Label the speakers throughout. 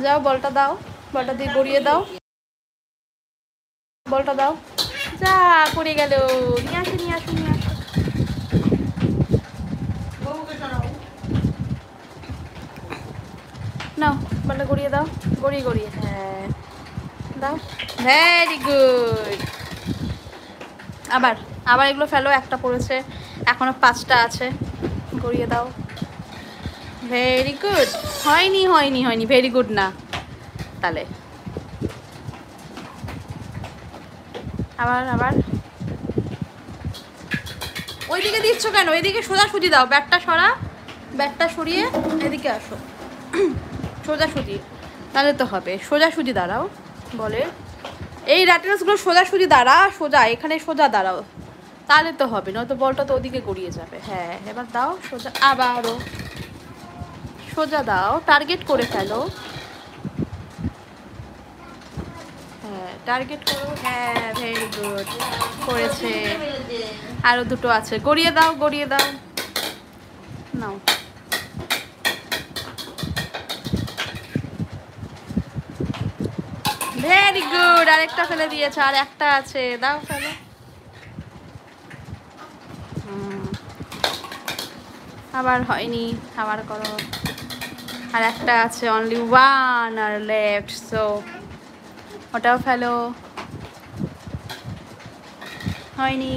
Speaker 1: যাও বলটা দাও, বলটা দিয়ে গড়িয়ে দাও, বলটা দাও। যা পড়ে গেল, নিয়ে আসো নিয়ে আসো নিয়ে আসো। নাও বলটা গড়িয়ে দাও, গড়িয়ে গড়িয়ে, হ্যাঁ দাও, ভেরি গুড। আবার আবার এগুলো ফেলো, একটা পড়েছে, এখনো 5টা আছে, গড়িয়ে দাও, ভেরি গুড। হয়নি হয়নি হয়নি, ভেরি গুড না তাহলে। আবার আবার ওইদিকে দিচ্ছ কেন, এদিকে সোজাসুজি দাও, ব্যাটটা সরা, ব্যাটটা সরিয়ে এদিকে আসো, সোজাসুজি, তাহলে তো হবে। সোজাসুজি দাঁড়াও বলে, এই র্যাটেলসগুলো সোজাসুজি দাঁড়া, সোজা এখানে সোজা দাঁড়াও, তাহলে তো হবে, নয়তো বলটা তো ওদিকে গড়িয়ে যাবে। হ্যাঁ এবার দাও সোজা, আবারও সোজা দাও, টার্গেট করে ফেলো, হ্যাঁ টার্গেট করো, হ্যাঁ ভেরি গুড করেছে। আরও 2টো আছে, গড়িয়ে দাও গড়িয়ে দাও, নাও। ভেরি গুড, আরেকটা ফেলে দিয়েছে, আর একটা আছে, দাও ফেলে। আবার হয়নি, আবার করো, আর একটা আছে, অনলি 1 আর লেফট, সো ওটাও ফেলো। হয়নি,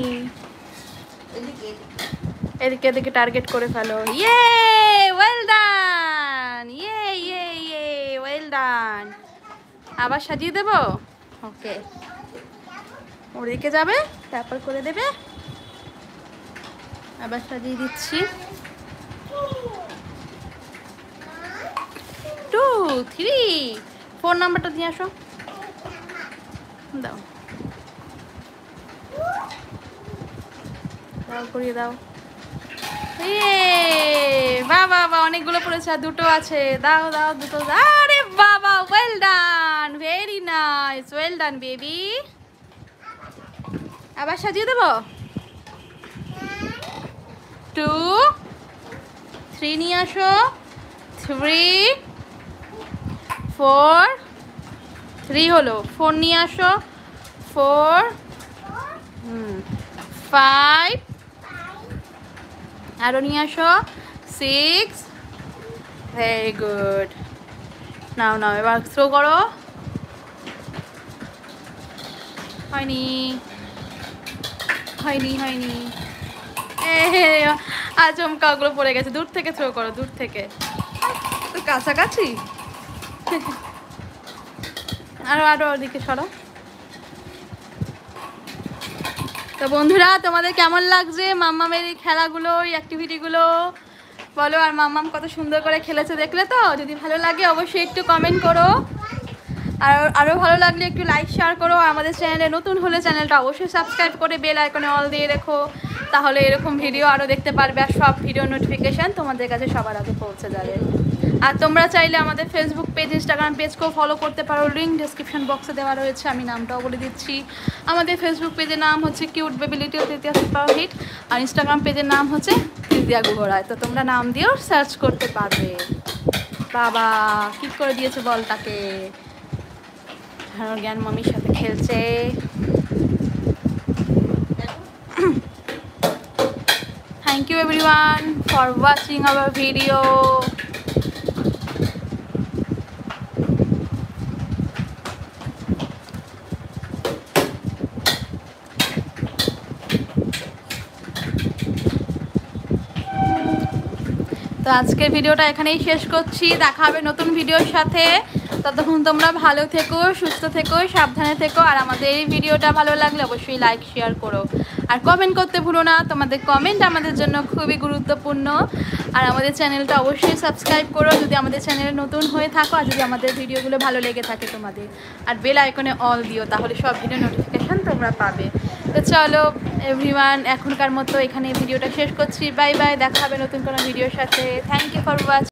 Speaker 1: এদিকে এদিকে টার্গেট করে ফেলো, ইয়ে ওয়েল ডান, ইয়ে ইয়ে ইয়ে ওয়েল ডান। আবার সাজিয়ে দেবো, ওকে, ওদিকে যাবে, তারপর করে দেবে, আবার সাজিয়ে দিচ্ছি। 2 3 4 নাম্বারটা দিয়ে আসো, দাও দাও করিয়ে দাও, বাবা বাবা অনেকগুলো পড়েছে, আর 2টো আছে, দাও দাও 2টো, আরে বাবা well done, very nice, well done baby. আবার সাজিয়ে দেবো, 2 3 নিয়ে আসো, 3 4 3 হলো, 4 নিয়ে আসো, 4 5 আরও নিয়ে আসো, 6, ভেরি গুড। নাও নাও এবার থ্রো করো, হয়নি হয়নি হয়নি, আচমকা ওগুলো পড়ে গেছে, দূর থেকে থ্রো করো, দূর থেকে, তো কাছাকাছি। আরো আরো ওদিকে সরো। তো বন্ধুরা তোমাদের কেমন লাগছে মাম্মামের এই খেলাগুলো, এই অ্যাক্টিভিটিগুলো বলো, আর মাম্মাম কত সুন্দর করে খেলেছে দেখলে তো? যদি ভালো লাগে অবশ্যই একটু কমেন্ট করো, আর আরও ভালো লাগলে একটু লাইক শেয়ার করো, আমাদের চ্যানেলে নতুন হলে চ্যানেলটা অবশ্যই সাবস্ক্রাইব করে বেল আইকনে অল দিয়ে রেখো, তাহলে এরকম ভিডিও আরও দেখতে পারবে, আর সব ভিডিও নোটিফিকেশান তোমাদের কাছে সবার আগে পৌঁছে যাবে। আর তোমরা চাইলে আমাদের ফেসবুক পেজ, ইনস্টাগ্রাম পেজকেও ফলো করতে পারো, লিঙ্ক ডেসক্রিপশন বক্সে দেওয়া রয়েছে, আমি নামটাও বলে দিচ্ছি। আমাদের ফেসবুক পেজের নাম হচ্ছে কিউট বেবি লিটল তৃতীয়া সুপার হিট, আর ইনস্টাগ্রাম পেজের নাম হচ্ছে তৃতীয়া গুহরায়, তো তোমরা নাম দিয়েও সার্চ করতে পারবে। বাবা কি করে দিয়েছে বলটাকে, জ্ঞান মামির সাথে খেলছে। Thank you everyone for watching our video. তো আজকের ভিডিওটা এখানেই শেষ করছি, দেখা হবে নতুন ভিডিওর সাথে। ততক্ষণ তোমরা ভালো থেকো, সুস্থ থেকো, সাবধানে থেকো, আর আমাদের এই ভিডিওটা ভালো লাগলে অবশ্যই লাইক শেয়ার করো, আর কমেন্ট করতে ভুলো না, তোমাদের কমেন্ট আমাদের জন্য খুবই গুরুত্বপূর্ণ। আর আমাদের চ্যানেলটা অবশ্যই সাবস্ক্রাইব করো যদি আমাদের চ্যানেলে নতুন হয়ে থাকো, আর যদি আমাদের ভিডিওগুলো ভালো লেগে থাকে তোমাদের, আর বেল আইকনে অল দিও, তাহলে সব ভিডিও নোটিফিকেশান তোমরা পাবে। তো চলো এভরিওয়ান, এখনকার মতো এখানে ভিডিওটা শেষ করছি, বাই বাই, দেখা হবে নতুন কোনো ভিডিওর সাথে। Thank you for watching.